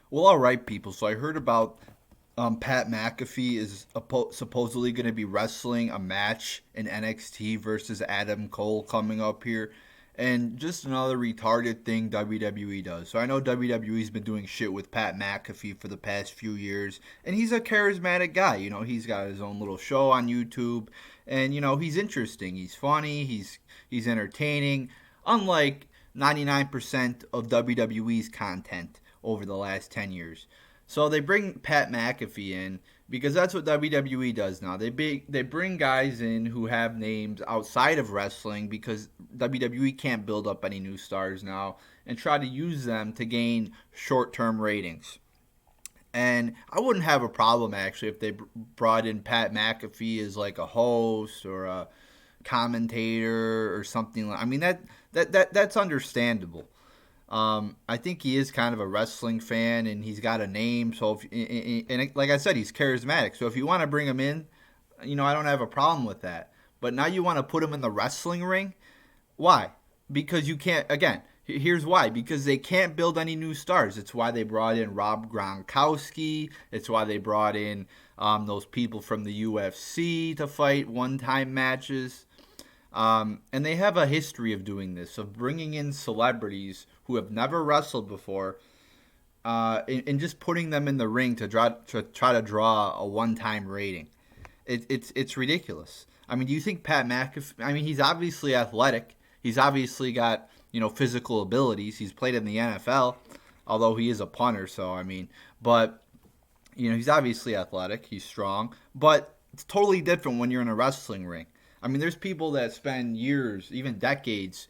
Well, all right, people. So I heard about Pat McAfee is supposedly going to be wrestling a match in NXT versus Adam Cole coming up here. And just another retarded thing WWE does. So I know WWE's been doing shit with Pat McAfee for the past few years, and he's a charismatic guy. He's got his own little show on YouTube, and he's interesting. He's funny. He's entertaining. Unlike 99% of WWE's content over the last 10 years. So they bring Pat McAfee in because that's what WWE does now. They bring guys in who have names outside of wrestling because WWE can't build up any new stars now and try to use them to gain short-term ratings. And I wouldn't have a problem actually if they brought in Pat McAfee as like a host or a commentator or something. I mean that's understandable. I think he is kind of a wrestling fan, and he's got a name. So, and like I said, he's charismatic. So if you want to bring him in, I don't have a problem with that. But now you want to put him in the wrestling ring? Why? Because you can't. Again, here's why. Because they can't build any new stars. It's why they brought in Rob Gronkowski. It's why they brought in those people from the UFC to fight one-time matches. And they have a history of doing this, of bringing in celebrities who have never wrestled before, and just putting them in the ring to try to draw a one-time rating. It's ridiculous. I mean, do you think Pat McAfee? I mean, he's obviously athletic. He's obviously got physical abilities. He's played in the NFL, although he is a punter. So I mean, but he's obviously athletic. He's strong, but it's totally different when you're in a wrestling ring. I mean, there's people that spend years, even decades,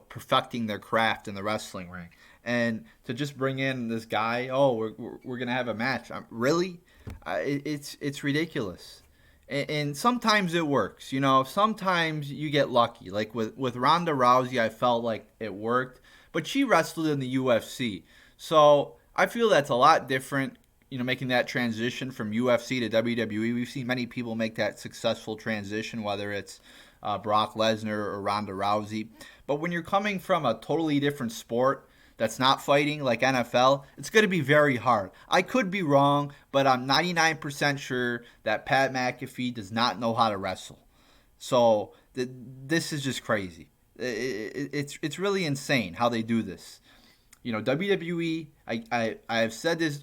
perfecting their craft in the wrestling ring. And to just bring in this guy, oh, we're gonna have a match. Really? It's ridiculous. And sometimes it works. Sometimes you get lucky. Like with Ronda Rousey, I felt like it worked, but she wrestled in the UFC, so I feel that's a lot different. Making that transition from UFC to WWE. We've seen many people make that successful transition, whether it's Brock Lesnar or Ronda Rousey. But when you're coming from a totally different sport that's not fighting like NFL, it's going to be very hard. I could be wrong, but I'm 99% sure that Pat McAfee does not know how to wrestle. So this is just crazy. It's really insane how they do this. WWE. I have said this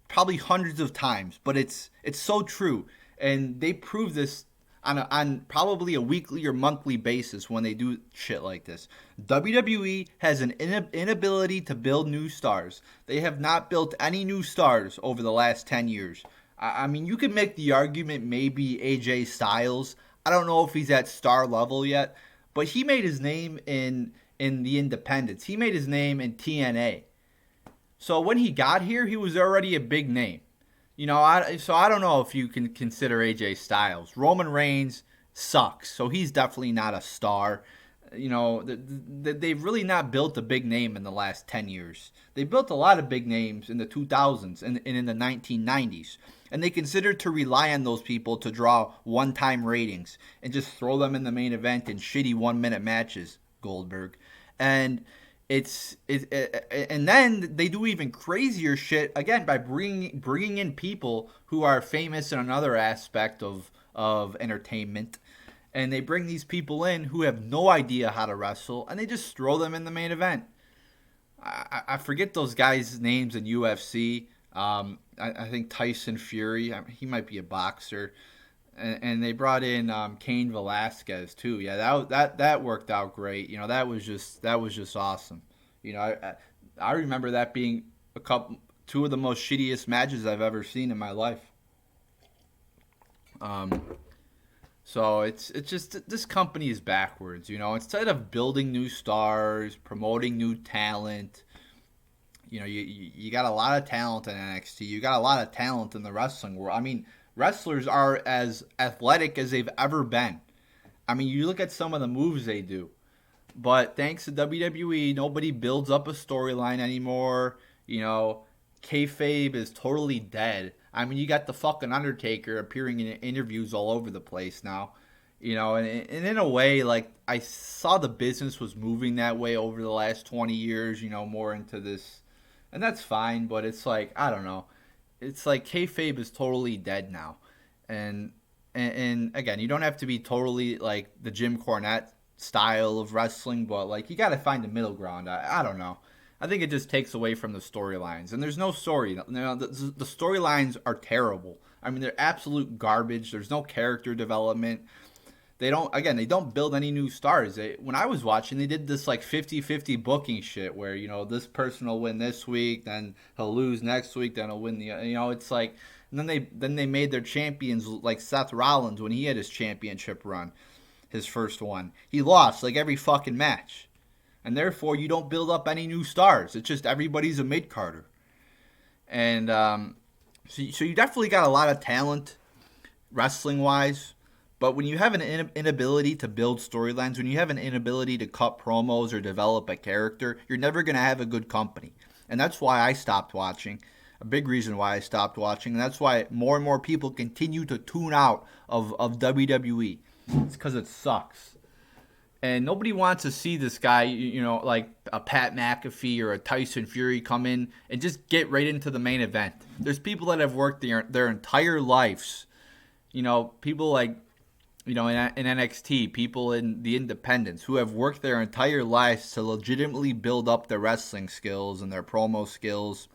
probably hundreds of times, but it's so true, and they prove this on probably a weekly or monthly basis when they do shit like this. WWE has an inability to build new stars. They have not built any new stars over the last 10 years. I mean, you can make the argument maybe AJ Styles. I don't know if he's at star level yet, but he made his name in the independents. He made his name in TNA. So when he got here, he was already a big name. So I don't know if you can consider AJ Styles. Roman Reigns sucks, so he's definitely not a star. They've really not built a big name in the last 10 years. They built a lot of big names in the 2000s and in the 1990s. And they considered to rely on those people to draw one-time ratings and just throw them in the main event in shitty one-minute matches, Goldberg. And and then they do even crazier shit again by bringing in people who are famous in another aspect of entertainment, and they bring these people in who have no idea how to wrestle, and they just throw them in the main event. I forget those guys' names in UFC. I think Tyson Fury. He might be a boxer, and they brought in Cain Velasquez too. Yeah, that worked out great. That was just awesome. I remember that being two of the most shittiest matches I've ever seen in my life. Um, so it's just this company is backwards. Instead of building new stars, promoting new talent, you got a lot of talent in NXT. You got a lot of talent in the wrestling world. I mean, wrestlers are as athletic as they've ever been. I mean, you look at some of the moves they do. But thanks to WWE, nobody builds up a storyline anymore. Kayfabe is totally dead. I mean, you got the fucking Undertaker appearing in interviews all over the place now. And in a way, like, I saw the business was moving that way over the last 20 years, more into this and that's fine. But it's like, I don't know. It's like kayfabe is totally dead now, and and again, you don't have to be totally like the Jim Cornette style of wrestling, but like you got to find a middle ground. I don't know. I think it just takes away from the storylines, and there's no story. The storylines are terrible. I mean, they're absolute garbage. There's no character development. They don't build any new stars. When I was watching, they did this like 50-50 booking shit where, this person will win this week, then he'll lose next week, then he'll win it's like, and then they made their champions like Seth Rollins when he had his championship run, his first one. He lost like every fucking match. And therefore you don't build up any new stars. It's just everybody's a mid-carder. And so you definitely got a lot of talent wrestling wise. But when you have an inability to build storylines, when you have an inability to cut promos or develop a character, you're never going to have a good company. And that's why I stopped watching. A big reason why I stopped watching. And that's why more and more people continue to tune out of WWE. It's because it sucks. And nobody wants to see this guy, like a Pat McAfee or a Tyson Fury come in and just get right into the main event. There's people that have worked their entire lives. People like, in NXT, people in the independents who have worked their entire lives to legitimately build up their wrestling skills and their promo skills.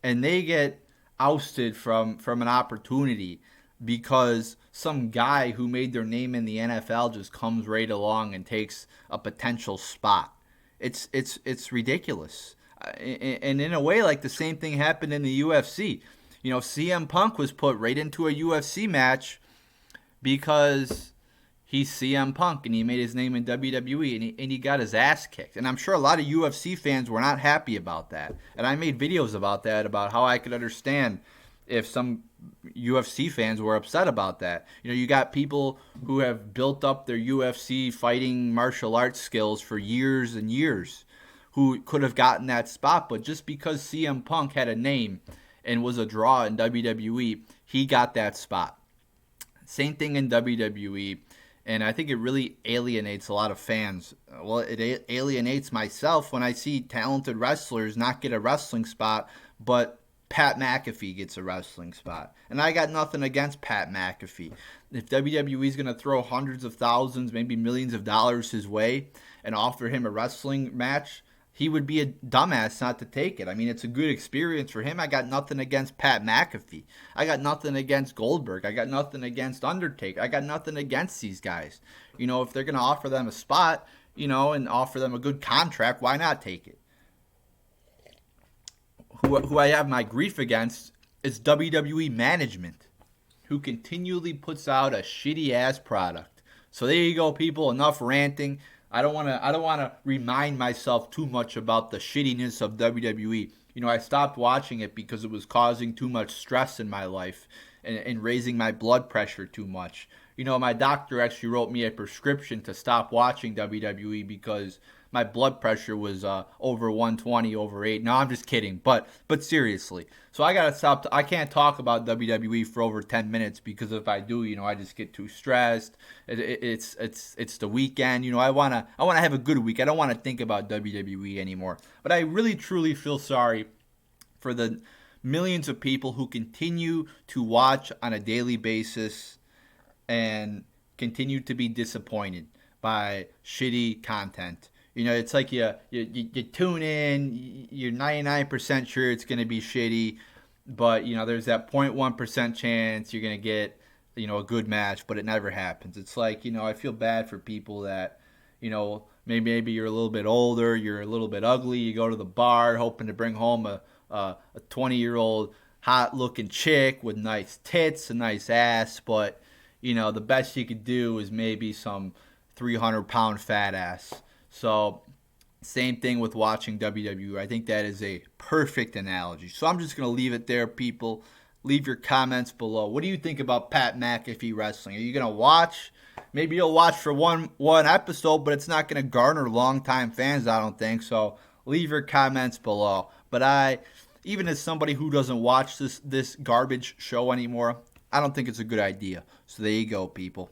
And they get ousted from an opportunity because some guy who made their name in the NFL just comes right along and takes a potential spot. It's ridiculous. And in a way, like the same thing happened in the UFC. CM Punk was put right into a UFC match because he's CM Punk and he made his name in WWE and he got his ass kicked. And I'm sure a lot of UFC fans were not happy about that. And I made videos about that, about how I could understand if some UFC fans were upset about that. You got people who have built up their UFC fighting martial arts skills for years and years who could have gotten that spot, but just because CM Punk had a name and was a draw in WWE, he got that spot. Same thing in WWE, and I think it really alienates a lot of fans. Well, it alienates myself when I see talented wrestlers not get a wrestling spot, but Pat McAfee gets a wrestling spot. And I got nothing against Pat McAfee. If WWE is going to throw hundreds of thousands, maybe millions of dollars his way and offer him a wrestling match, he would be a dumbass not to take it. I mean, it's a good experience for him. I got nothing against Pat McAfee. I got nothing against Goldberg. I got nothing against Undertaker. I got nothing against these guys. If they're going to offer them a spot, and offer them a good contract, why not take it? Who I have my grief against is WWE management, who continually puts out a shitty ass product. So there you go, people. Enough ranting. I don't want to remind myself too much about the shittiness of WWE. I stopped watching it because it was causing too much stress in my life and raising my blood pressure too much. My doctor actually wrote me a prescription to stop watching WWE because my blood pressure was over 120, over 8. No, I'm just kidding. But seriously. So I got to stop. I can't talk about WWE for over 10 minutes because if I do, I just get too stressed. It's the weekend. I want to have a good week. I don't want to think about WWE anymore. But I really truly feel sorry for the millions of people who continue to watch on a daily basis and continue to be disappointed by shitty content. It's like you tune in, you're 99% sure it's going to be shitty, but, there's that 0.1% chance you're going to get, a good match, but it never happens. It's like, I feel bad for people that, maybe you're a little bit older, you're a little bit ugly, you go to the bar hoping to bring home a 20-year-old hot-looking chick with nice tits, a nice ass, but, the best you could do is maybe some 300-pound fat ass. So, same thing with watching WWE. I think that is a perfect analogy. So, I'm just going to leave it there, people. Leave your comments below. What do you think about Pat McAfee wrestling? Are you going to watch? Maybe you'll watch for one episode, but it's not going to garner long-time fans, I don't think. So, leave your comments below. But even as somebody who doesn't watch this garbage show anymore, I don't think it's a good idea. So, there you go, people.